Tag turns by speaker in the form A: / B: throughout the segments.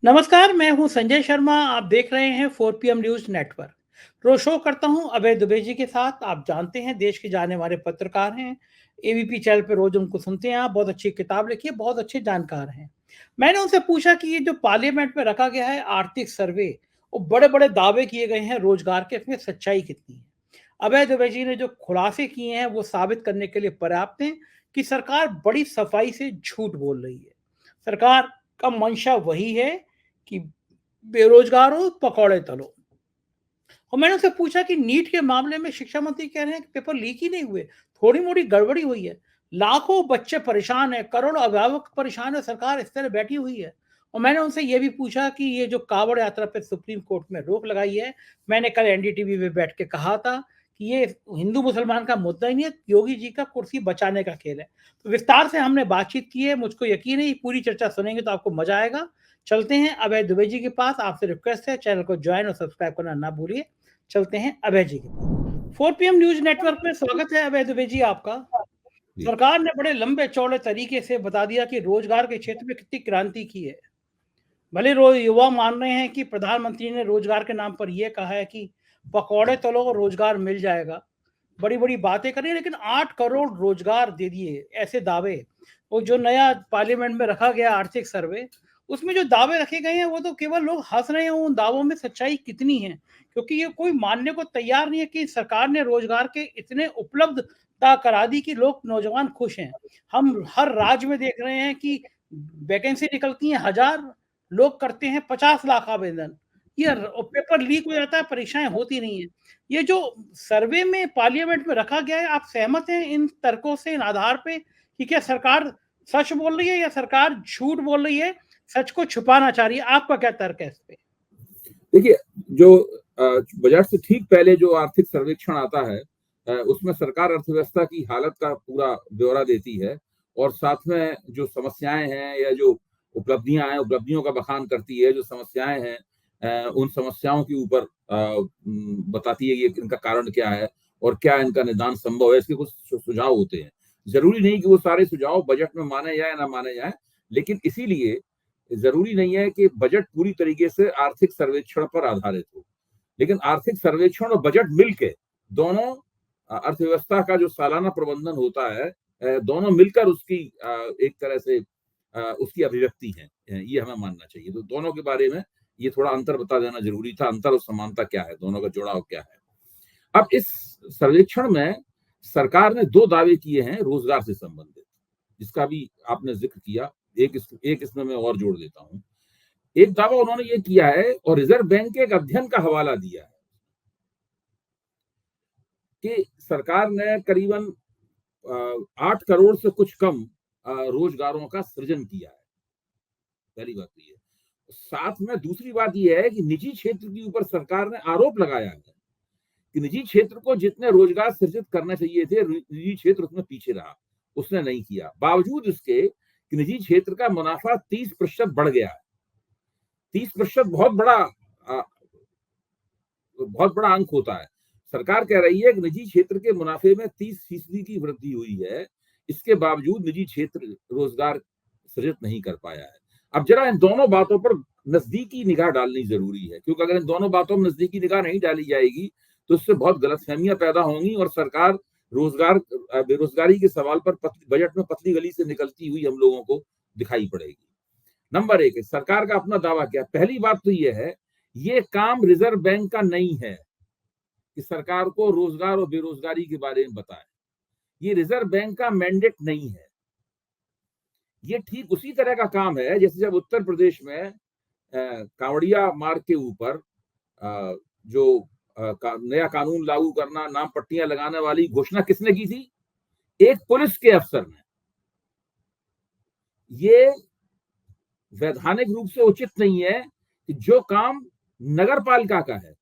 A: नमस्कार, मैं हूं संजय शर्मा। आप देख रहे हैं 4 PM न्यूज़ नेटवर्क। रोज शो करता हूं अभय दुबे जी के साथ। आप जानते हैं देश के जाने माने पत्रकार हैं। एबीपी चैनल पे रोज उनको सुनते हैं। आप बहुत अच्छी किताब लिखी है, बहुत अच्छे जानकार हैं। मैंने उनसे पूछा कि ये जो पार्लियामेंट में रखा गया है आर्थिक सर्वे, वो बड़े-बड़े दावे किए गए हैं रोजगार के, इसमें सच्चाई कितनी है? अभय दुबे जी ने जो खुलासे किए हैं वो साबित करने के लिए पर्याप्त हैं कि सरकार बड़ी सफाई से झूठ बोल रही है। सरकार का मंशा वही है कि बेरोजगारों पकौड़े तलो। और मैंने उनसे पूछा कि नीट के मामले में शिक्षा मंत्री कह रहे हैं कि पेपर लीक ही नहीं हुए, थोड़ी मोड़ी गड़बड़ी हुई है। लाखों बच्चे परेशान है, करोड़ों अभिभावक परेशान है, सरकार इस तरह बैठी हुई है। और मैंने उनसे ये भी पूछा कि ये जो कांवड़ यात्रा पे सुप्रीम कोर्ट में रोक लगाई है, मैंने कल एनडीटीवी में बैठ के कहा था कि ये हिंदू मुसलमान का मुद्दा ही नहीं है, योगी जी का कुर्सी बचाने का खेल है। तो विस्तार से हमने बातचीत की है। मुझको यकीन है पूरी चर्चा सुनेंगे तो आपको मजा आएगा। चलते हैं अभय दुबे जी के पास। आपसे रिक्वेस्ट है चैनल को ज्वाइन और सब्सक्राइब करना ना भूलिए। चलते हैं अभय जी के पास। 4 PM न्यूज नेटवर्क में स्वागत है अभय दुबे जी आपका।
B: जी।
A: सरकार ने बड़े लंबे चौड़े तरीके से बता दिया कि रोजगार के क्षेत्र में कितनी क्रांति की है। भले युवा मान रहे हैं कि प्रधानमंत्री ने रोजगार के नाम पर यह कहा है कि पकौड़े तलो और रोजगार मिल जाएगा। बड़ी बड़ी बातें करी, लेकिन 8 करोड़ रोजगार दे दिए, ऐसे दावे। वो जो नया पार्लियामेंट में रखा गया आर्थिक सर्वे, उसमें जो दावे रखे गए हैं वो तो केवल लोग हंस रहे हैं। उन दावों में सच्चाई कितनी है? क्योंकि ये कोई मानने को तैयार नहीं है कि सरकार ने रोजगार के इतने उपलब्धता करा दी कि लोग नौजवान खुश हैं। हम हर राज्य में देख रहे हैं कि वैकेंसी निकलती है 1000, लोग करते हैं 50 लाख आवेदन। ये पेपर लीक हो जाता है, परीक्षाएं होती नहीं है। ये जो सर्वे में पार्लियामेंट में रखा गया है, आप सहमत हैं इन तर्कों से, इन आधार पे कि क्या सरकार सच बोल रही है या सरकार झूठ बोल रही है, सच को छुपाना चाह रही है? आपका क्या तर्क है इस पे?
B: देखिए, जो बजट से ठीक पहले जो आर्थिक सर्वेक्षण आता है, उसमें सरकार अर्थव्यवस्था की हालत का पूरा ब्यौरा देती है और साथ में जो समस्याएं हैं या जो उपलब्धियां हैं, उपलब्धियों का बखान करती है। जो समस्याएं हैं, उन समस्याओं के ऊपर बताती है कि इनका कारण क्या है और क्या इनका निदान संभव है। इसके कुछ सुझाव होते हैं। जरूरी नहीं कि वो सारे सुझाव बजट में माने जाए ना माने जाए, लेकिन इसीलिए जरूरी नहीं है कि बजट पूरी तरीके से आर्थिक सर्वेक्षण पर आधारित हो, लेकिन आर्थिक सर्वेक्षण और बजट मिलके दोनों अर्थव्यवस्था का जो सालाना प्रबंधन होता है, दोनों मिलकर उसकी एक तरह से उसकी अभिव्यक्ति है। ये हमें मानना चाहिए। तो दोनों के बारे में ये थोड़ा अंतर बता देना जरूरी था। अंतर और समानता क्या है, दोनों का जुड़ाव क्या है। अब इस सर्वेक्षण में सरकार ने 2 दावे किए हैं रोजगार से संबंधित, जिसका भी आपने जिक्र किया। एक इसमें मैं और जोड़ देता हूं। एक दावा उन्होंने ये किया है और रिजर्व बैंक के एक अध्ययन का हवाला दिया है कि सरकार ने करीबन 8 करोड़ से कुछ कम रोजगारों का सृजन किया है। पहली बात तो ये। साथ में दूसरी बात यह है कि निजी क्षेत्र के ऊपर सरकार ने आरोप लगाया है कि निजी क्षेत्र को जितने रोजगार सृजित करने चाहिए थे, निजी क्षेत्र उसमें पीछे रहा, उसने नहीं किया। बावजूद इसके कि निजी क्षेत्र का मुनाफा 30% बढ़ गया है। 30% बहुत बड़ा अंक होता है। सरकार कह रही है कि निजी क्षेत्र के मुनाफे में 30% की वृद्धि हुई है, इसके बावजूद निजी क्षेत्र रोजगार सृजित नहीं कर पाया है। अब जरा इन दोनों बातों पर नजदीकी निगाह डालनी जरूरी है, क्योंकि अगर इन दोनों बातों में नजदीकी निगाह नहीं डाली जाएगी तो इससे बहुत गलतफहमियां पैदा होंगी और सरकार रोजगार बेरोजगारी के सवाल पर बजट में पतली गली से निकलती हुई हम लोगों को दिखाई पड़ेगी। नंबर 1 है सरकार का अपना दावा क्या। पहली बात तो यह है, ये काम रिजर्व बैंक का नहीं है कि सरकार को रोजगार और बेरोजगारी के बारे में बताए। ये रिजर्व बैंक का मैंडेट नहीं है। ये ठीक उसी तरह का काम है जैसे जब उत्तर प्रदेश में कांवड़िया मार्ग के ऊपर जो नया कानून लागू करना, नाम पट्टियां लगाने वाली घोषणा किसने की थी? एक पुलिस के अफसर ने। ये वैधानिक रूप से उचित नहीं है कि जो काम नगर पालिका का है,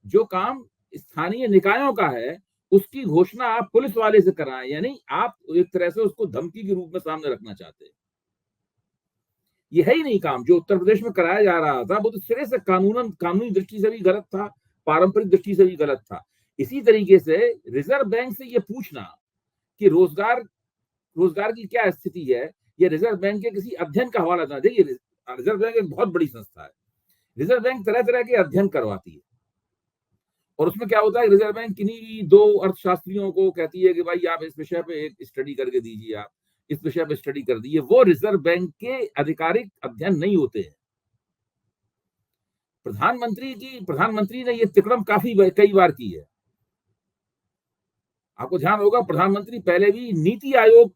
B: जो काम स्थानीय निकायों का है, उसकी घोषणा आप पुलिस वाले से कराएं। यानी आप एक तरह से उसको धमकी के रूप में सामने रखना चाहते हैं। ये है ही नहीं काम जो उत्तर प्रदेश में कराया जा रहा था। वो तो सिरे से कानूनी दृष्टि से भी गलत था, पारंपरिक दृष्टि से भी गलत था। इसी तरीके से रिजर्व बैंक से ये पूछना कि रोजगार की क्या स्थिति है, ये रिजर्व बैंक के किसी अध्ययन का हवाला देना। देखिए, रिजर्व बैंक एक बहुत बड़ी संस्था है। रिजर्व बैंक तरह तरह के अध्ययन करवाती है और उसमें क्या होता है, रिजर्व बैंक किन्हीं दो अर्थशास्त्रियों को कहती है कि भाई आप इस विषय पे एक स्टडी करके दीजिए, आप इस विषय पे स्टडी कर दीजिए। वो रिजर्व बैंक के आधिकारिक अध्ययन नहीं होते हैं। प्रधानमंत्री ने ये तिकड़म कई बार की है। आपको ध्यान होगा, प्रधानमंत्री पहले भी नीति आयोग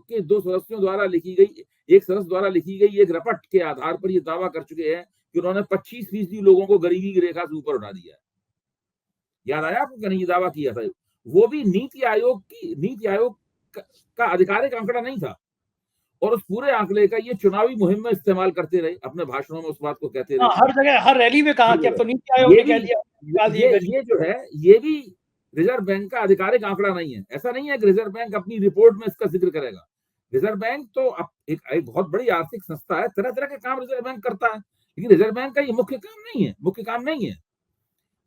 B: के 2 सदस्यों द्वारा लिखी गई, एक सदस्य द्वारा लिखी गई एक रिपोर्ट के आधार पर ये दावा कर चुके हैं कि उन्होंने 25% लोगों को गरीबी की रेखा से ऊपर उठा दिया है। याद आया आपको? नहीं, ये दावा किया था। वो भी नीति आयोग का आधिकारिक आंकड़ा नहीं था और उस पूरे आंकड़े का ये चुनावी मुहिम में इस्तेमाल करते रहे, अपने भाषणों में उस बात को कहते रहे।
A: हर जगह, हर रैली में कहा कि अब तो नीति आयोग ने कह दिया,
B: ये जो है ये भी रिजर्व बैंक का आधिकारिक आंकड़ा नहीं है। ऐसा नहीं है कि रिजर्व बैंक अपनी रिपोर्ट में इसका जिक्र करेगा। रिजर्व बैंक तो एक बहुत बड़ी आर्थिक संस्था है, तरह तरह के काम रिजर्व बैंक करता है, लेकिन रिजर्व बैंक का ये मुख्य काम नहीं है।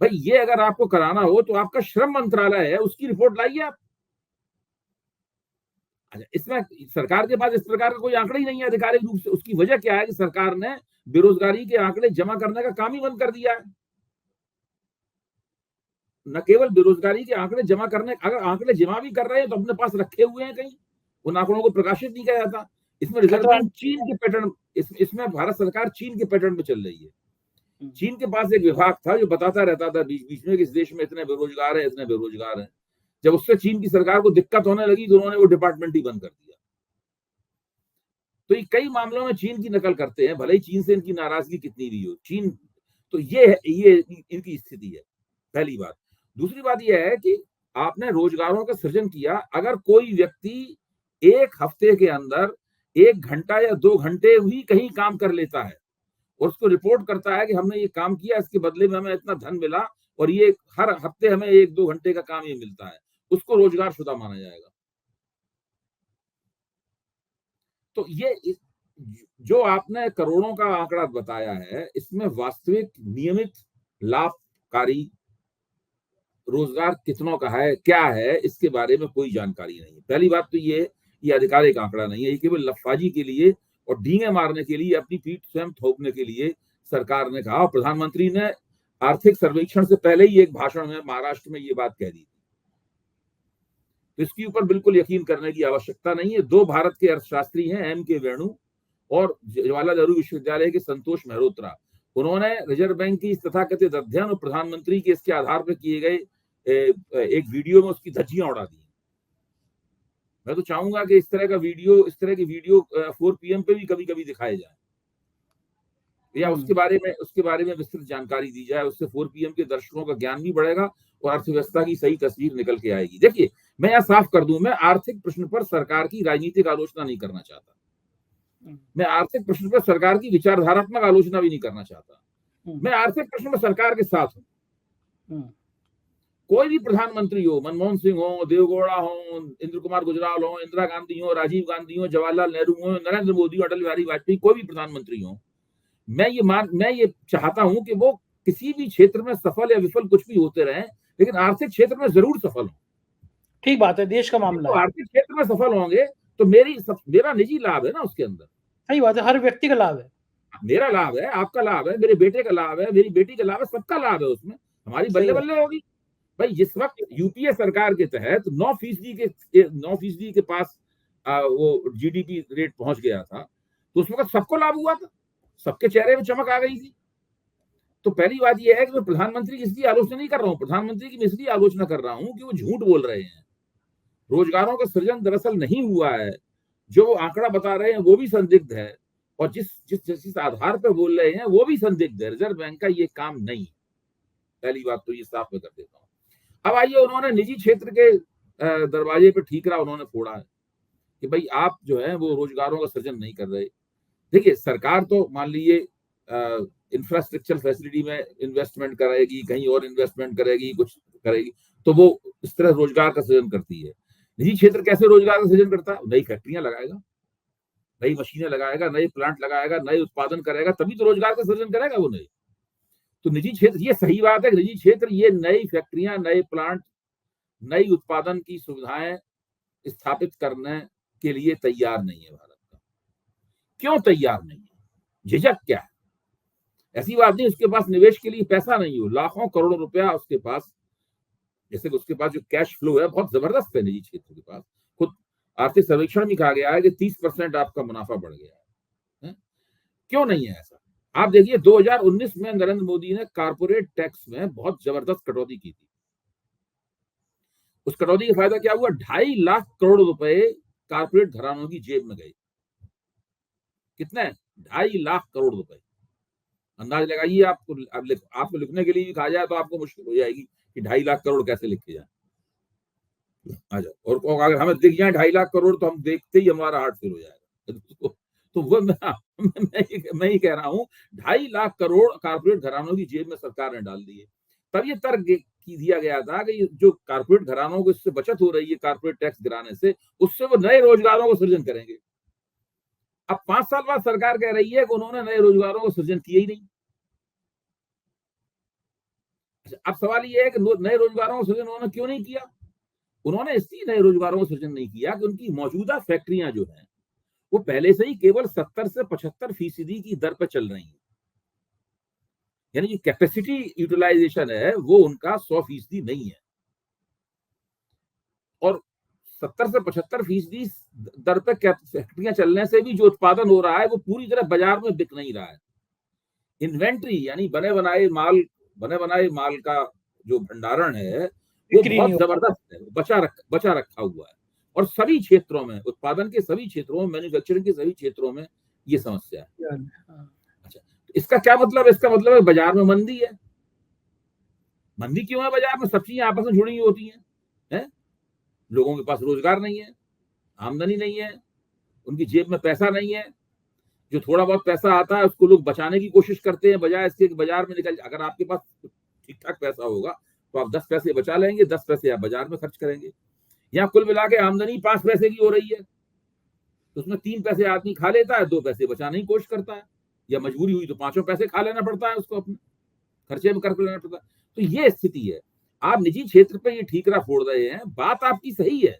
B: भाई ये अगर आपको कराना हो तो आपका श्रम मंत्रालय है, उसकी रिपोर्ट लाइए आप। अच्छा, इसमें सरकार के पास इस प्रकार का कोई आंकड़ा ही नहीं है आधिकारिक रूप से। उसकी वजह क्या है कि सरकार ने बेरोजगारी के आंकड़े जमा करने का काम ही बंद कर दिया है। न केवल बेरोजगारी के आंकड़े जमा करने, अगर आंकड़े जमा भी कर रहे हैं तो अपने पास रखे हुए हैं कहीं, उन आंकड़ों को प्रकाशित नहीं किया जाता। इसमें रिजर्व बैंक चीन के पैटर्न, इसमें भारत सरकार चीन के पैटर्न पे चल रही है। चीन के पास एक विभाग था जो बताता रहता था बीच बीच में कि इस देश में इतने बेरोजगार हैं। जब उससे चीन की सरकार को दिक्कत होने लगी तो उन्होंने वो डिपार्टमेंट ही बंद कर दिया। तो ये कई मामलों में चीन की नकल करते हैं, भले ही चीन से इनकी नाराजगी कितनी भी हो। चीन तो ये इनकी स्थिति है, पहली बात। दूसरी बात यह है कि आपने रोजगारों का सृजन किया। अगर कोई व्यक्ति एक हफ्ते के अंदर 1 घंटा या 2 घंटे ही कहीं काम कर लेता है और उसको रिपोर्ट करता है कि हमने ये काम किया, इसके बदले में हमें इतना धन मिला और ये हर हफ्ते हमें 1-2 घंटे का काम ये मिलता है, उसको रोजगारशुदा माना जाएगा। तो ये जो आपने करोड़ों का आंकड़ा बताया है, इसमें वास्तविक नियमित लाभकारी रोजगार कितनों का है, क्या है, इसके बारे में कोई जानकारी नहीं है। पहली बात तो ये आधिकारिक आंकड़ा नहीं है। ये केवल लफाजी के लिए और डींगे मारने के लिए, अपनी पीठ स्वयं थोपने के लिए सरकार ने कहा। प्रधानमंत्री ने आर्थिक सर्वेक्षण से पहले ही एक भाषण में महाराष्ट्र में ये बात कह दी थी। तो इसके ऊपर बिल्कुल यकीन करने की आवश्यकता नहीं है। 2 भारत के अर्थशास्त्री हैं, M.K. वेणु और जवाहरलाल नेहरू विश्वविद्यालय के संतोष मेहरोत्रा। उन्होंने रिजर्व बैंक की तथाकथित अध्ययन और प्रधानमंत्री के इसके आधार पर किए गए एक वीडियो में उसकी धज्जियां उड़ा दी। मैं तो चाहूंगा कि इस तरह की वीडियो 4 PM पे भी कभी कभी दिखाए जाए या उसके बारे में विस्तृत जानकारी दी जाए। उससे 4 PM के दर्शकों का ज्ञान भी बढ़ेगा और अर्थव्यवस्था की सही तस्वीर निकल के आएगी। देखिए, मैं यह साफ कर दूं, मैं आर्थिक प्रश्न पर सरकार की राजनीतिक आलोचना नहीं करना चाहता। मैं आर्थिक प्रश्न पर सरकार की विचारधारात्मक आलोचना भी नहीं करना चाहता। मैं आर्थिक प्रश्न में सरकार के साथ हूं। कोई भी प्रधानमंत्री हो, मनमोहन सिंह हो, देवगौड़ा हो, इंद्र कुमार गुजराल हो, इंदिरा गांधी हो, राजीव गांधी हो, जवाहरलाल नेहरू हो, नरेंद्र मोदी हो, अटल बिहारी वाजपेयी, कोई भी प्रधानमंत्री हो, मैं ये चाहता हूं कि वो किसी भी क्षेत्र में सफल या विफल कुछ भी होते रहे, लेकिन आर्थिक क्षेत्र में जरूर सफल हो।
A: ठीक बात है, देश का मामला है।
B: आर्थिक क्षेत्र में सफल होंगे तो मेरा निजी लाभ है ना उसके अंदर।
A: सही बात है, हर व्यक्ति का लाभ है।
B: मेरा लाभ है, आपका लाभ है, मेरे बेटे का लाभ है, मेरी बेटी का लाभ है, सबका लाभ है उसमें। हमारी बल्ले बल्ले होगी। भाई जिस वक्त यूपीए सरकार के तहत 9% के पास वो जीडीपी रेट पहुंच गया था, तो उस वक्त सबको लाभ हुआ था, सबके चेहरे में चमक आ गई थी। तो पहली बात यह है कि मैं प्रधानमंत्री की इसलिए आलोचना नहीं कर रहा हूं, प्रधानमंत्री की मैं इसलिए आलोचना कर रहा हूं कि वो झूठ बोल रहे हैं। रोजगारों का सृजन दरअसल नहीं हुआ है। जो वो आंकड़ा बता रहे हैं वो भी संदिग्ध है और जिस आधार पर बोल रहे हैं वो भी संदिग्ध है। रिजर्व बैंक का ये काम नहीं। पहली बात तो ये साफ मैं कर देता हूं। अब आइए, उन्होंने निजी क्षेत्र के दरवाजे पे ठीकरा उन्होंने फोड़ा है कि भाई आप जो है वो रोजगारों का सृजन नहीं कर रहे। देखिए, सरकार तो मान लीजिए इंफ्रास्ट्रक्चर फैसिलिटी में इन्वेस्टमेंट करेगी, कहीं और इन्वेस्टमेंट करेगी, कुछ करेगी, तो वो इस तरह रोजगार का सृजन करती है। निजी क्षेत्र कैसे रोजगार का सृजन करता है? नई फैक्ट्रियां लगाएगा, नई मशीनें लगाएगा, नए प्लांट लगाएगा, नए उत्पादन करेगा, तभी तो रोजगार का सृजन करेगा वो। नए तो निजी क्षेत्र, ये सही बात है कि निजी क्षेत्र ये नई फैक्ट्रियां, नए प्लांट, नई उत्पादन की सुविधाएं स्थापित करने के लिए तैयार नहीं है भारत का। क्यों तैयार नहीं है? झिझक क्या है? ऐसी बात नहीं उसके पास निवेश के लिए पैसा नहीं हो, लाखों करोड़ों रुपया उसके पास, जैसे कि उसके पास जो कैश फ्लो है बहुत जबरदस्त है निजी क्षेत्र के पास। खुद आर्थिक सर्वेक्षण में कहा गया है कि 30% आपका मुनाफा बढ़ गया है। क्यों नहीं है ऐसा? आप देखिए 2019 में नरेंद्र मोदी ने कारपोरेट टैक्स में बहुत जबरदस्त कटौती की थी। उस कटौती का फायदा क्या हुआ? 2.5 लाख करोड़ रुपए कारपोरेट घरानों की जेब में गए। कितने? 2.5 लाख करोड़ रुपए। अंदाज लगाइए, आपको लिखने के लिए भी कहा जाए तो आपको मुश्किल हो जाएगी कि 2.5 लाख करोड़ कैसे लिखे जाए। आ जाओ, और अगर हमें दिख जाए 2.5 लाख करोड़ तो हम देखते ही हमारा हार्ट फेल हो जाएगा। तो वो मैं ही कह रहा हूँ 2.5 लाख करोड़ कारपोरेट घरानों की जेब में सरकार ने डाल दिए। तब ये तर्क की दिया गया था कि जो कारपोरेट घरानों को इससे बचत हो रही है कारपोरेट टैक्स गिराने से, उससे वो नए रोजगारों को सृजन करेंगे। अब 5 साल बाद सरकार कह रही है कि उन्होंने नए रोजगारों को सृजन किया ही नहीं। अब सवाल ये है कि नए रोजगारों का सृजन उन्होंने क्यों नहीं किया? उन्होंने इसलिए नए रोजगारों का सृजन नहीं किया कि उनकी मौजूदा फैक्ट्रियां जो हैं वो पहले से ही केवल 70 से 75% की दर पर चल रही हैं। यानी जो कैपेसिटी यूटिलाइजेशन है वो उनका 100% नहीं है, और 70 से 75% दर पर फैक्ट्रियां चलने से भी जो उत्पादन हो रहा है वो पूरी तरह बाजार में बिक नहीं रहा है। इन्वेंट्री यानी बने बनाए माल का जो भंडारण है वो बहुत जबरदस्त है, बचा रखा हुआ है। और सभी क्षेत्रों में, उत्पादन के सभी क्षेत्रों में, मैन्युफैक्चरिंग के सभी क्षेत्रों में ये समस्या है। अच्छा, तो इसका क्या मतलब? इसका मतलब है बाजार में मंदी है। मंदी क्यों है बाजार में? सब चीजें आपस में जुड़ी हुई होती हैं। लोगों के पास रोजगार नहीं है, आमदनी नहीं है, उनकी जेब में पैसा नहीं है। जो थोड़ा बहुत पैसा आता है उसको लोग बचाने की कोशिश करते हैं, बजाय इसके बाजार में निकल। अगर आपके पास ठीक ठाक पैसा होगा तो आप 10 पैसे बचा लेंगे, 10 पैसे आप बाजार में खर्च करेंगे। यहाँ कुल मिला के आमदनी 5 पैसे की हो रही है, तो उसमें 3 पैसे आदमी खा लेता है, 2 पैसे बचाने की कोशिश करता है, या मजबूरी हुई तो 5 पैसे खा लेना पड़ता है, उसको अपने खर्चे में कर लेना पड़ता है। तो ये स्थिति है। आप निजी क्षेत्र पे ये ठीकरा फोड़ रहे हैं, बात आपकी सही है,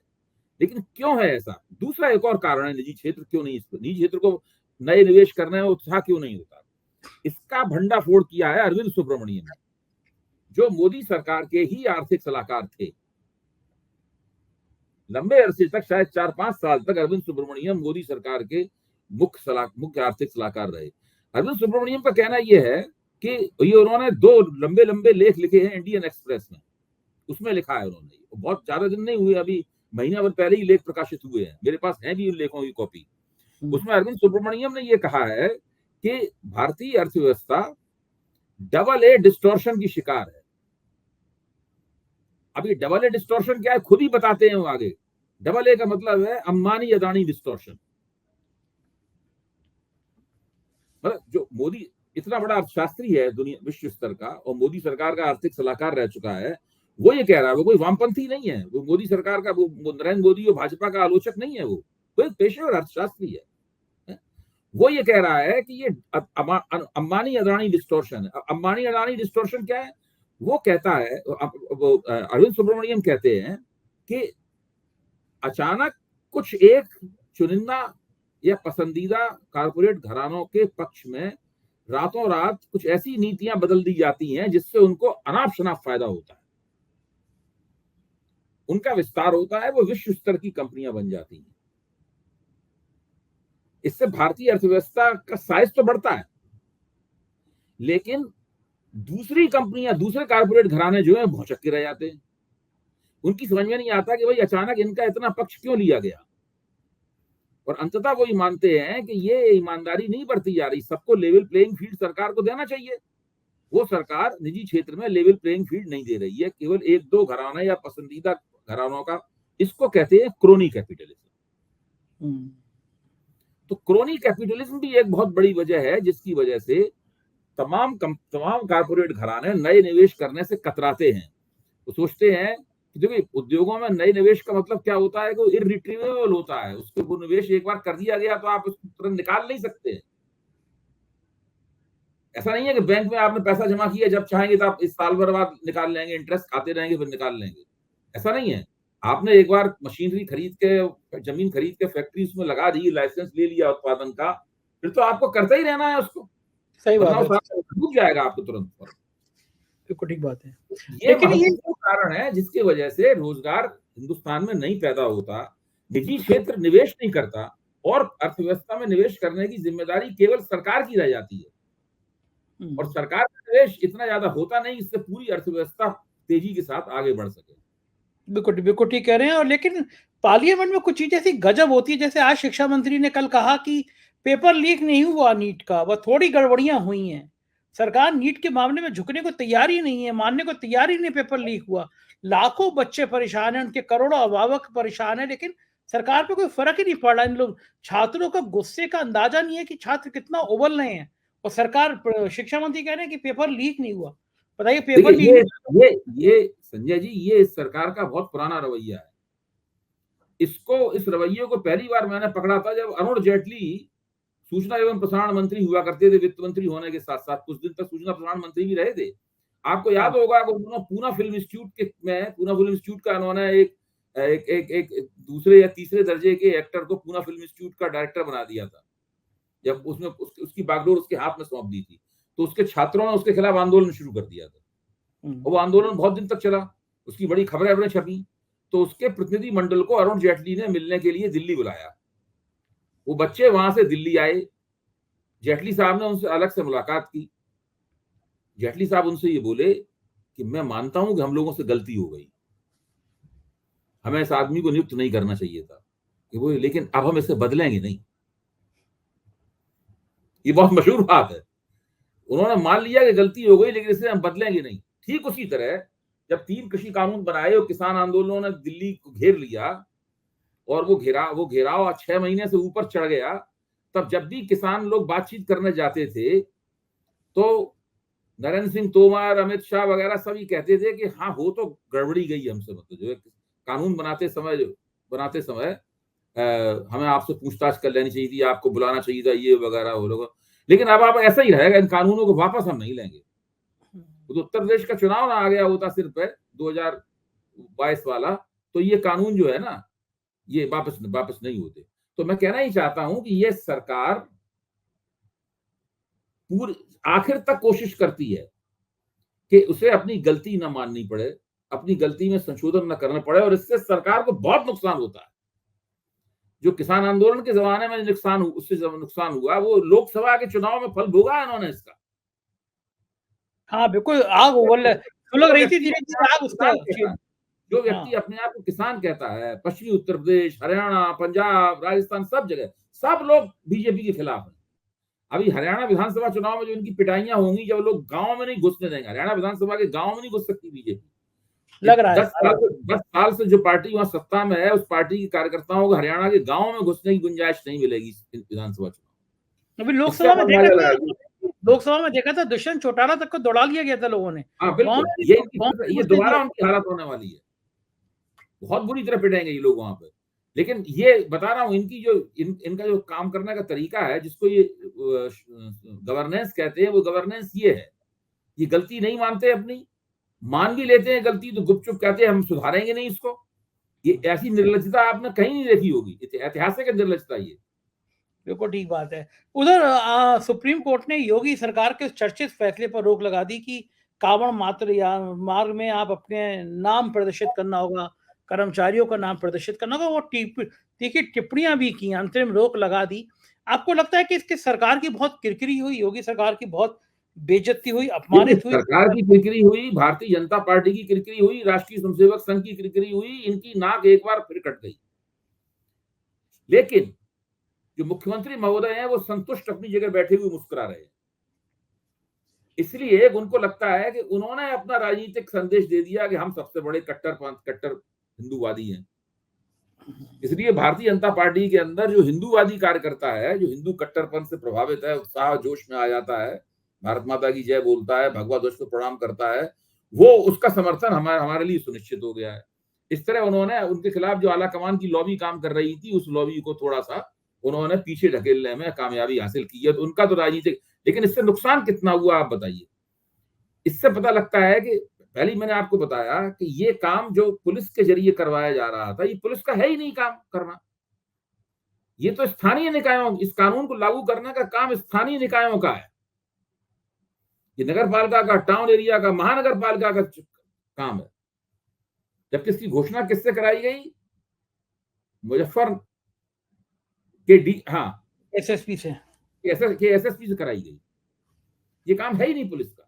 B: लेकिन क्यों है ऐसा? दूसरा एक और कारण है निजी क्षेत्र क्यों नहीं, निजी क्षेत्र को नए निवेश करने में उत्साह क्यों नहीं होता? इसका भंडाफोड़ किया है अरविंद सुब्रमण्यम ने, जो मोदी सरकार के ही आर्थिक सलाहकार थे। लंबे अरसे तक, शायद 4-5 साल तक अरविंद सुब्रमण्यम मोदी सरकार के मुख्य आर्थिक सलाहकार रहे। अरविंद सुब्रमण्यम का कहना यह है कि ये उन्होंने 2 लंबे लंबे लेख लिखे हैं इंडियन एक्सप्रेस में। उसमें लिखा है उन्होंने, बहुत ज्यादा दिन नहीं हुए, अभी महीना भर पहले ही लेख प्रकाशित हुए हैं, मेरे पास है भी उन लेखों की कॉपी। उसमें अरविंद सुब्रमण्यम ने यह कहा है कि भारतीय अर्थव्यवस्था डबल ए डिस्टॉर्शन की शिकार है। अभी डबल ए डिस्टॉर्शन क्या है खुद ही बताते हैं वो आगे। डबल ए का मतलब है अंबानी अदानी डिस्टॉर्शन। मतलब जो मोदी इतना बड़ा अर्थशास्त्री है दुनिया विश्व स्तर का, और मोदी सरकार का आर्थिक सलाहकार रह चुका है, वो ये कह रहा है, वो कोई वामपंथी नहीं है, वो मोदी सरकार का, वो नरेंद्र मोदी और भाजपा का आलोचक नहीं है, वो एक पेशेवर अर्थशास्त्री है। वो ये कह रहा है कि ये अंबानी अदानी डिस्टॉर्शन है। अंबानी अदानी डिस्टॉर्शन क्या है? वो कहता है, अरविंद सुब्रमण्यम कहते हैं कि अचानक कुछ एक चुनिंदा या पसंदीदा कारपोरेट घरानों के पक्ष में रातों रात कुछ ऐसी नीतियां बदल दी जाती हैं जिससे उनको अनाप शनाप फायदा होता है, उनका विस्तार होता है, वो विश्व स्तर की कंपनियां बन जाती हैं। इससे भारतीय अर्थव्यवस्था का साइज तो बढ़ता है, लेकिन दूसरी कंपनियां, दूसरे कारपोरेट घराने जो है भौचक के रह जाते हैं। उनकी समझ में नहीं आता कि भाई अचानक इनका इतना पक्ष क्यों लिया गया, और अंततः वो ही मानते हैं कि ये ईमानदारी नहीं बरती जा रही, सबको लेवल प्लेइंग फील्ड सरकार को देना चाहिए। वो सरकार निजी क्षेत्र में लेवल प्लेइंग फील्ड नहीं दे रही है, केवल 1-2 घराने या पसंदीदा घरानों का, इसको कहते हैं क्रोनी कैपिटलिज्म। तो क्रोनी कैपिटलिज्म भी एक बहुत बड़ी वजह है जिसकी वजह से तमाम कारपोरेट घराने नए निवेश करने से कतराते हैं। वो सोचते हैं कि देखिए उद्योगों में नए निवेश का मतलब क्या होता है कि इररिट्रीवेबल होता है, उसको वो निवेश एक बार कर दिया गया तो आप उसको तुरंत निकाल नहीं सकते। ऐसा नहीं है कि बैंक में आपने पैसा जमा किया, जब चाहेंगे तो आप इस साल भर बाद निकाल लेंगे, इंटरेस्ट खाते रहेंगे फिर निकाल लेंगे। ऐसा नहीं है। आपने एक बार मशीनरी खरीद के, जमीन खरीद के फैक्ट्री उसमें लगा दी, लाइसेंस ले लिया उत्पादन का, फिर तो आपको करता ही रहना है उसको,
A: सही
B: वरना
A: बात
B: वो
A: है।
B: सारा डूब जाएगा आपको तुरंत।
A: बिल्कुल ठीक बात है।
B: ये
A: लेकिन ये
B: महत्वपूर्ण कारण है जिसकी वजह से रोजगार हिंदुस्तान में नहीं पैदा होता, निजी क्षेत्र निवेश नहीं करता और अर्थव्यवस्था में निवेश करने की जिम्मेदारी केवल सरकार की रह जाती है। और
A: हुँ।
B: सरकार का निवेश इतना ज्यादा होता नहीं इससे पूरी अर्थव्यवस्था तेजी के साथ आगे बढ़ सके।
A: बिल्कुल ठीक कह रहे हैं। और लेकिन पार्लियामेंट में कुछ चीज़ें ऐसी गजब होती है, जैसे आज शिक्षा मंत्री ने कल कहा कि पेपर लीक नहीं हुआ नीट का, वह थोड़ी गड़बड़ियाँ हुई हैं। सरकार नीट के मामले में झुकने को तैयार ही नहीं है, मानने को तैयार ही नहीं पेपर लीक हुआ। लाखों बच्चे परेशान हैं, उनके करोड़ों अभिभावक परेशान हैं, लेकिन सरकार पे कोई फ़र्क ही नहीं पड़ रहा। इन लोग छात्रों का गुस्से का अंदाज़ा नहीं है कि छात्र कितना उबल रहे हैं, और सरकार प शिक्षा मंत्री कह रहे हैं कि पेपर लीक नहीं हुआ। बताइए
B: देखिए
A: पेपर लीक नहीं हुआ
B: ये ये संजय जी ये इस सरकार का बहुत पुराना रवैया है। इस रवैये को पहली बार मैंने पकड़ा था जब अरुण जेटली सूचना एवं प्रसारण मंत्री हुआ करते थे, वित्त मंत्री होने के साथ-साथ कुछ दिन तक सूचना प्रसारण मंत्री भी रहे थे। आपको
A: हाँ,
B: याद होगा कि उन्होंने पूना फिल्म इंस्टीट्यूट का उन्होंने एक दूसरे या तीसरे दर्जे के एक्टर को पूना फिल्म इंस्टीट्यूट का डायरेक्टर बना दिया था। जब उसकी बागडोर उसके हाथ में सौंप दी थी, तो उसके छात्रों ने उसके खिलाफ आंदोलन शुरू कर दिया था।
A: हुँ।
B: और वो आंदोलन बहुत दिन तक चला, उसकी बड़ी खबरें-वबरें छपी, तो उसके प्रतिनिधि मंडल को अरुण जेटली ने मिलने के लिए दिल्ली बुलाया। वो बच्चे वहां से दिल्ली आए, जेटली साहब ने उनसे अलग से मुलाकात की। जेटली साहब उनसे ये बोले कि मैं मानता हूं कि हम लोगों से गलती हो गई, हमें इस आदमी को नियुक्त नहीं करना चाहिए था कि वो, लेकिन अब हम इसे बदलेंगे नहीं। ये बहुत मशहूर बात है। उन्होंने मान लिया कि गलती हो गई लेकिन इसे हम बदलेंगे नहीं। ठीक उसी तरह जब 3 कृषि कानून बनाए और किसान आंदोलनों ने दिल्ली को घेर लिया और वो घेराव 6 महीने से ऊपर चढ़ गया, तब जब भी किसान लोग बातचीत करने जाते थे, तो नरेंद्र सिंह तोमर, अमित शाह वगैरह सभी कहते थे कि हाँ, हो तो गड़बड़ी गई हमसे, मतलब जो है कानून बनाते समय हमें आपसे पूछताछ कर लेनी चाहिए थी, आपको बुलाना चाहिए था, ये वगैरह वो लोग। लेकिन अब ऐसा ही रहेगा, इन कानूनों को वापस हम नहीं लेंगे। तो उत्तर प्रदेश का चुनाव ना आ गया होता सिर्फ 2022 वाला, तो ये कानून जो है ना, ये वापस नहीं होते। तो मैं कहना ही चाहता हूं कि ये सरकार पूरी आखिर तक कोशिश करती है कि उसे अपनी गलती ना माननी पड़े, अपनी गलती में संशोधन ना करना पड़े, और इससे सरकार को बहुत नुकसान होता है। जो किसान आंदोलन के जमाने में नुकसान हुआ, वो लोकसभा के चुनाव में फल भोगा इन्होंने इसका।
A: हाँ, बिल्कुल आग उबल सुलग
B: जो
A: रही थी
B: व्यक्ति अपने
A: धीरे-धीरे
B: आप
A: आग
B: को
A: उसका
B: किसान कहता है, जो व्यक्ति
A: हाँ,
B: अपने आप को किसान कहता है, पश्चिमी उत्तर प्रदेश, हरियाणा, पंजाब, राजस्थान, सब जगह सब लोग बीजेपी के खिलाफ हैं। अभी हरियाणा विधानसभा चुनाव में जो इनकी पिटाइयां होंगी, जब लोग गांव में नहीं घुसने देंगे, हरियाणा विधानसभा के गांव में नहीं घुस सकती बीजेपी।
A: लग रहा है।
B: 10 साल से जो पार्टी वहां सत्ता में है, उस पार्टी के कार्यकर्ताओं को हरियाणा के गांव में घुसने की गुंजाइश नहीं मिलेगी इस विधानसभा चुनाव।
A: अभी
B: इससे आप अंदाजा लगाइए।
A: लोकसभा में देखा था दुष्यंत चौटाला तक को दौड़ा लिया गया था लोगों ने।
B: हाँ
A: गाँव
B: बिल्कुल,
A: में
B: ये
A: गाँव में नहीं
B: ये
A: घुसने
B: दोबारा
A: दिया।
B: उनकी हालत होने वाली है। बहुत बुरी तरह पिटेंगे ये लोग वहां पे। लेकिन ये बता रहा हूं, इनका जो काम करने का तरीका है, जिसको ये गवर्नेंस कहते हैं, वो गवर्नेंस ये है, ये गलती नहीं मानते अपनी, मान भी लेते हैं गलती तो गुपचुप कहते हैं हम सुधारेंगे नहीं इसको। ये ऐसी निर्लज्जता आपने कहीं नहीं देखी होगी, ऐतिहासिक निर्लज्जता ये।
A: बिल्कुल ठीक बात है। उधर सुप्रीम कोर्ट ने योगी सरकार के उस चर्चित फैसले पर रोक लगा दी कि काँवड़ मात्र या मार्ग में आप अपने नाम प्रदर्शित करना होगा, कर्मचारियों का नाम प्रदर्शित करना होगा। वो तीखी टिप्पणियाँ भी की, अंतरिम रोक लगा दी। आपको लगता है कि इसकी सरकार की बहुत किरकिरी हुई, योगी सरकार की बहुत बेइज्जती हुई,
B: देखिए,
A: अपमानित हुई?
B: सरकार की किरकिरी हुई, भारतीय जनता पार्टी की किरकिरी हुई, राष्ट्रीय स्वयंसेवक संघ की किरकिरी हुई, इनकी नाक एक बार फिर कट गई। लेकिन जो मुख्यमंत्री महोदय हैं, वो संतुष्ट अपनी जगह बैठे हुए मुस्कुरा रहे हैं। इसलिए उनको लगता है कि उन्होंने अपना राजनीतिक संदेश दे दिया कि हम सबसे बड़े कट्टर हिंदूवादी हैं। इसलिए भारतीय जनता पार्टी के अंदर जो हिंदूवादी कार्यकर्ता है, जो हिंदू कट्टरपन से प्रभावित है, उत्साह जोश में आ जाता है, भारत माता की जय बोलता है, भगवा ध्वज को प्रणाम करता है, वो उसका समर्थन हमारे लिए सुनिश्चित हो गया है। इस तरह उन्होंने उनके खिलाफ जो आला कमान की लॉबी काम कर रही थी, उस लॉबी को थोड़ा सा उन्होंने पीछे ढकेलने में कामयाबी हासिल की है। तो उनका तो राजनीतिक, लेकिन इससे नुकसान कितना हुआ आप बताइए। इससे पता लगता है कि पहले मैंने आपको बताया कि ये काम जो पुलिस के जरिए करवाया जा रहा था, ये पुलिस का है ही नहीं काम करना। ये तो स्थानीय निकायों, इस कानून को लागू करने का काम स्थानीय निकायों का है। ये नगर पालिका का, टाउन एरिया का, महानगर पालिका का काम है। जबकि इसकी घोषणा किससे कराई गई? मुजफ्फर के
A: एसएसपी से,
B: एसएसपी से कराई गई। ये काम है ही नहीं पुलिस का,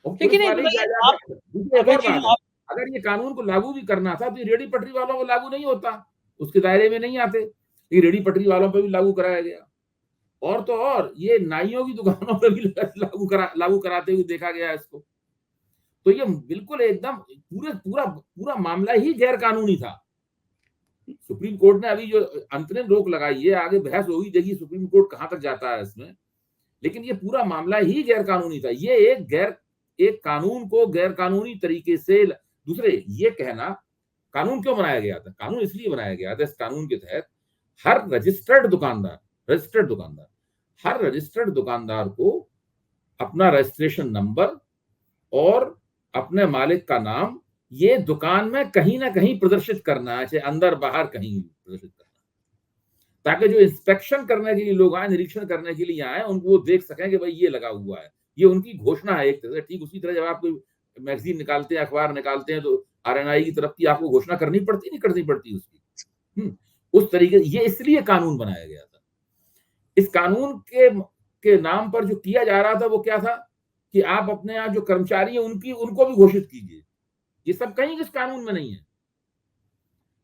B: और पुलिस
A: लेकिन एक
B: वाले ही
A: बताइए
B: जा
A: आप,
B: दूसरी एक
A: अभय
B: और
A: जी
B: बात है, अगर ये कानून को लागू भी करना था तो ये रेहड़ी पटरी वालों को लागू नहीं होता, उसके दायरे में नहीं आते। ये रेहड़ी पटरी वालों पर भी लागू कराया गया, और तो और ये नाइयों की दुकानों पर भी लागू कराते हुए देखा गया इसको। तो ये बिल्कुल एकदम पूरा पूरा मामला ही गैर कानूनी था। सुप्रीम कोर्ट ने अभी जो अंतरिम रोक लगाई है, आगे बहस होगी, देखिए सुप्रीम कोर्ट कहां तक जाता है इसमें, लेकिन ये पूरा मामला ही गैर कानूनी था। ये एक कानून को गैर कानूनी तरीके से दूसरे, ये कहना, कानून क्यों बनाया गया था? कानून इसलिए बनाया गया था, इस कानून के तहत हर रजिस्टर्ड दुकानदार को अपना रजिस्ट्रेशन नंबर और अपने मालिक का नाम ये दुकान में कहीं ना कहीं प्रदर्शित करना है, चाहे अंदर बाहर कहीं प्रदर्शित करना, ताकि जो इंस्पेक्शन करने के लिए लोग आए, निरीक्षण करने के लिए आए, उनको वो देख सकें कि भाई ये लगा हुआ है। ये उनकी घोषणा है एक तरह से। ठीक उसी तरह जब आप कोई मैगजीन निकालते हैं, अखबार निकालते हैं, तो आरएनआई की तरफ की आपको घोषणा करनी पड़ती, नहीं करनी पड़ती उसकी। उस तरीके ये इसलिए कानून बनाया गया था। इस कानून के नाम पर जो किया जा रहा था वो क्या था कि आप अपने यहाँ जो कर्मचारी है उनको भी घोषित कीजिए। ये सब कहीं इस कानून में नहीं है।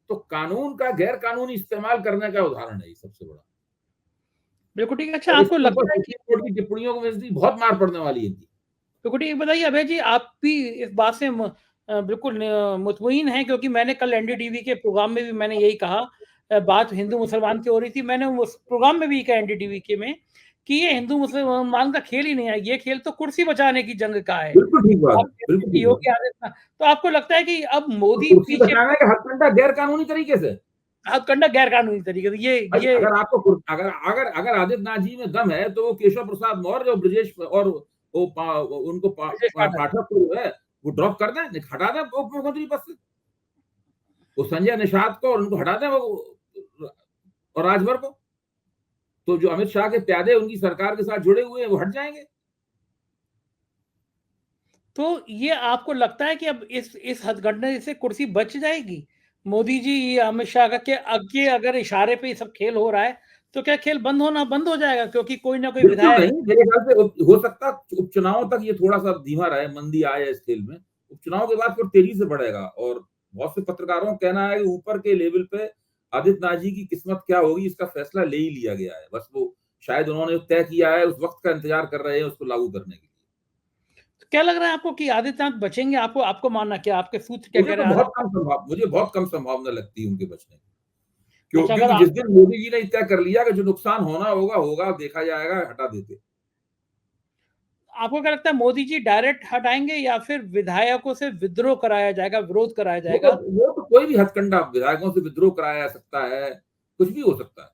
B: तो कानून का गैर कानूनी इस्तेमाल करने का उदाहरण है ये सबसे बड़ा।
A: बिल्कुल ठीक है। अच्छा,
B: और
A: आपको
B: इसके ऊपर
A: लगता है कि,
B: सुप्रीम कोर्ट की टिप्पणियों को बहुत मार पड़ने वाली है इनकी।
A: बिल्कुल ठीक है, बताइए अभय जी, आप भी इस बात से बिल्कुल मुतमईन हैं, क्योंकि मैंने कल एनडीटीवी के प्रोग्राम में भी मैंने यही कहा, बात हिंदू मुसलमान की हो रही थी, मैंने उस प्रोग्राम में भी कहा एनडीटीवी के में कि ये हिंदू मुसलमान का खेल ही नहीं है, ये खेल तो कुर्सी बचाने की जंग का है।
B: बिल्कुल ठीक बात
A: आप
B: है, बिल्कुल ठीक बात
A: योगी आदित्यनाथ, तो आपको लगता है कि अब
B: है।
A: मोदी
B: कुर्सी
A: पीछे
B: बचाने का हथकंडा गैर कानूनी तरीके से।
A: हथकंडा गैर कानूनी तरीके से,
B: भाई
A: ये
B: अगर आपको अगर अगर अगर आदित्यनाथ जी में दम है तो वो केशव प्रसाद मौर्य और ब्रजेश और उनको
A: विशेष पाठक,
B: पाठक को जो है वो ड्रॉप कर दें, हटा दें उप मुख्यमंत्री पद से। वो संजय निषाद को और उनको हटा दें, वो और राजभर को। तो जो अमित शाह के प्यादे उनकी सरकार के साथ जुड़े हुए हैं वो हट जाएंगे।
A: तो ये आपको लगता है कि अब इस हथकंडे से कुर्सी बच जाएगी? मोदी जी, ये अमित शाह का के आगे अगर इशारे पे ये सब खेल हो रहा है, तो क्या खेल बंद हो जाएगा? क्योंकि कोई ना कोई
B: बिल्कुल
A: विधायक,
B: नहीं, मेरे ख्याल से हो सकता उपचुनाव तक ये थोड़ा सा धीमा रहे, मंदी आए इस खेल में। उपचुनाव के बाद फिर तेजी से बढ़ेगा। और बहुत से पत्रकारों का कहना है कि ऊपर के लेवल पे आदित्यनाथ जी की किस्मत क्या होगी इसका फैसला ले ही लिया गया है। बस वो शायद उन्होंने तय किया है, उस वक्त का इंतजार कर रहे हैं उसको लागू करने के लिए।
A: तो क्या लग रहा है आपको कि आदित्यनाथ बचेंगे? आपको मानना क्या, आपके सूत्र क्या कह रहे हैं?
B: मुझे बहुत कम संभावना लगती है उनके बचने की।
A: अच्छा, अगर
B: क्योंकि जिस दिन मोदी जी ने तय कर लिया कि जो नुकसान होना होगा होगा, देखा जाएगा, हटा देते।
A: आपको क्या लगता है, मोदी जी डायरेक्ट हटाएंगे या फिर विधायकों से विद्रोह कराया जाएगा, विरोध कराया जाएगा?
B: वो तो कोई भी हथकंडा, विधायकों से विद्रोह कराया जा सकता है, कुछ भी हो सकता है।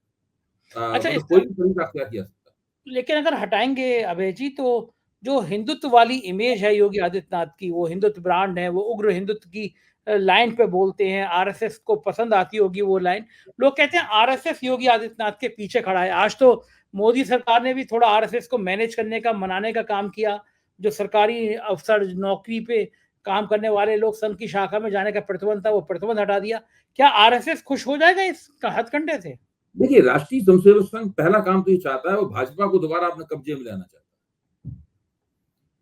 A: अच्छा,
B: मतलब कोई भी तरीका अख्तियार किया जा सकता है।
A: लेकिन अगर हटाएँगे अभय जी, तो जो हिंदुत्व वाली इमेज है योगी आदित्यनाथ की, वो हिंदुत्व ब्रांड है, वो उग्र हिंदुत्व की लाइन पे बोलते हैं, आरएसएस को पसंद आती होगी वो लाइन। लोग कहते हैं आरएसएस योगी आदित्यनाथ के पीछे खड़ा है। आज तो मोदी सरकार ने भी थोड़ा आरएसएस को मैनेज करने का, मनाने का काम किया। जो सरकारी अफ़सर, नौकरी पे काम करने वाले लोग, संघ की शाखा में जाने का प्रतिबंध था, वो प्रतिबंध हटा दिया। क्या आरएसएस खुश हो जाएगा इस हथकंडे से?
B: देखिए, राष्ट्रीय स्वयंसेवक संघ पहला काम तो ये चाहता है, वो भाजपा को दोबारा अपने कब्जे में लाना चाहता है।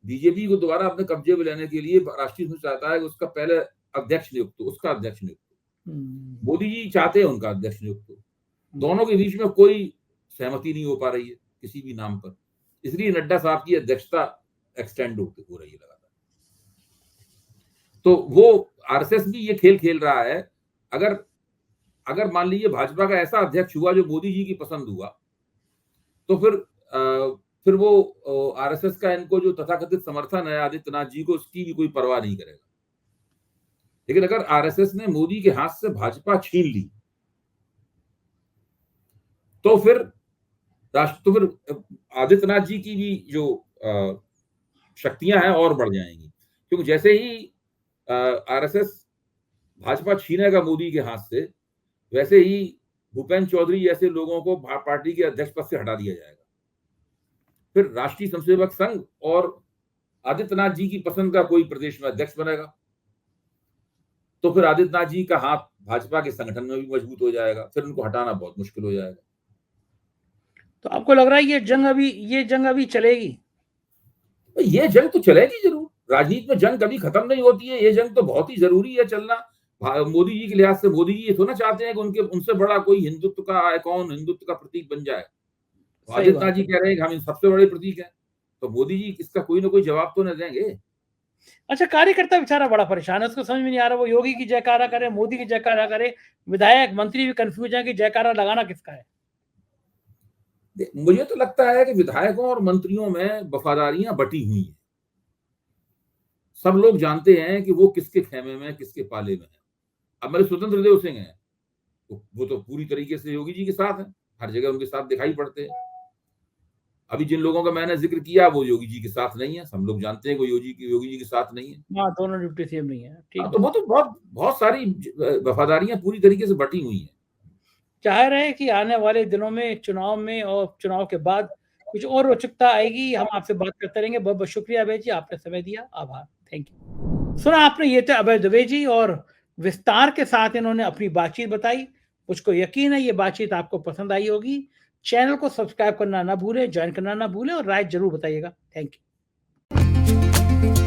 B: बीजेपी को दोबारा अपने कब्जे में लेने के लिए राष्ट्रीय स्वयंसेवक चाहता है कि उसका पहले अध्यक्ष नियुक्त हो, उसका अध्यक्ष नियुक्त हो। मोदी जी चाहते हैं उनका अध्यक्ष नियुक्त हो। दोनों के बीच में कोई सहमति नहीं हो पा रही है किसी भी नाम पर, इसलिए नड्डा साहब की अध्यक्षता एक्सटेंड हो रही है लगातार। तो वो आरएसएस भी ये खेल खेल रहा है। अगर अगर मान लीजिए भाजपा का ऐसा अध्यक्ष हुआ जो मोदी जी की पसंद हुआ, तो फिर वो आरएसएस का इनको जो तथाकथित समर्थन है आदित्यनाथ जी को, उसकी भी कोई परवाह नहीं करेगा। लेकिन अगर आरएसएस ने मोदी के हाथ से भाजपा छीन ली, तो फिर आदित्यनाथ जी की भी जो शक्तियां हैं और बढ़ जाएंगी। क्योंकि जैसे ही आरएसएस भाजपा छीनेगा मोदी के हाथ से, वैसे ही भूपेंद्र चौधरी जैसे लोगों को पार्टी के अध्यक्ष पद से हटा दिया जाएगा। फिर राष्ट्रीय स्वयंसेवक संघ और आदित्यनाथ जी की पसंद का कोई प्रदेश में अध्यक्ष बनेगा, तो फिर आदित्यनाथ जी का हाथ भाजपा के संगठन में भी मजबूत हो जाएगा, फिर उनको हटाना बहुत मुश्किल हो जाएगा।
A: तो आपको लग रहा है ये जंग अभी चलेगी?
B: ये जंग तो चलेगी जरूर, राजनीति में जंग कभी खत्म नहीं होती है। ये जंग तो बहुत ही जरूरी है चलना। मोदी जी के लिहाज से मोदी जी ये थोड़ा चाहते हैं कि उनसे बड़ा कोई हिंदुत्व का आइकॉन, हिंदुत्व का प्रतीक बन जाए। आदित्यनाथ जी कह रहे हैं कि हम सबसे बड़े प्रतीक हैं, तो मोदी जी इसका कोई ना कोई जवाब तो न देंगे।
A: अच्छा, कार्यकर्ता बेचारा बड़ा परेशान है, उसको समझ में नहीं आ रहा, वो योगी की जयकारा करे, मोदी की जयकारा करे, विधायक मंत्री भी कंफ्यूज है कि जयकारा लगाना किसका है।
B: मुझे तो लगता है कि विधायकों और मंत्रियों में वफादारियां बटी हुई हैं। सब लोग जानते हैं कि वो किसके खेमे में, किसके पाले में है। अब मेरे स्वतंत्र देव सिंह हैं, वो तो पूरी तरीके से योगी जी के साथ हैं, हर जगह उनके साथ दिखाई पड़ते हैं। अभी जिन लोगों का मैंने जिक्र किया वो योगी जी के साथ नहीं है, सब लोग जानते हैं वो योगी जी के साथ नहीं है।
A: हाँ, दोनों डिप्टी सीएम नहीं है, ठीक।
B: तो वो तो बहुत सारी वफादारियां पूरी तरीके से बटी हुई हैं।
A: चाह रहे हैं कि आने वाले दिनों में चुनाव में और चुनाव के बाद कुछ और रोचकता आएगी। हम आपसे बात करते रहेंगे। बहुत बहुत शुक्रिया अभय जी, आपने समय दिया, आभार, थैंक यू। सुना आपने, ये थे अभय दुबे जी और विस्तार के साथ इन्होंने अपनी बातचीत बताई। मुझको यकीन है ये बातचीत आपको पसंद आई होगी। चैनल को सब्सक्राइब करना ना भूलें, ज्वाइन करना ना भूलें और राय जरूर बताइएगा। Thank you.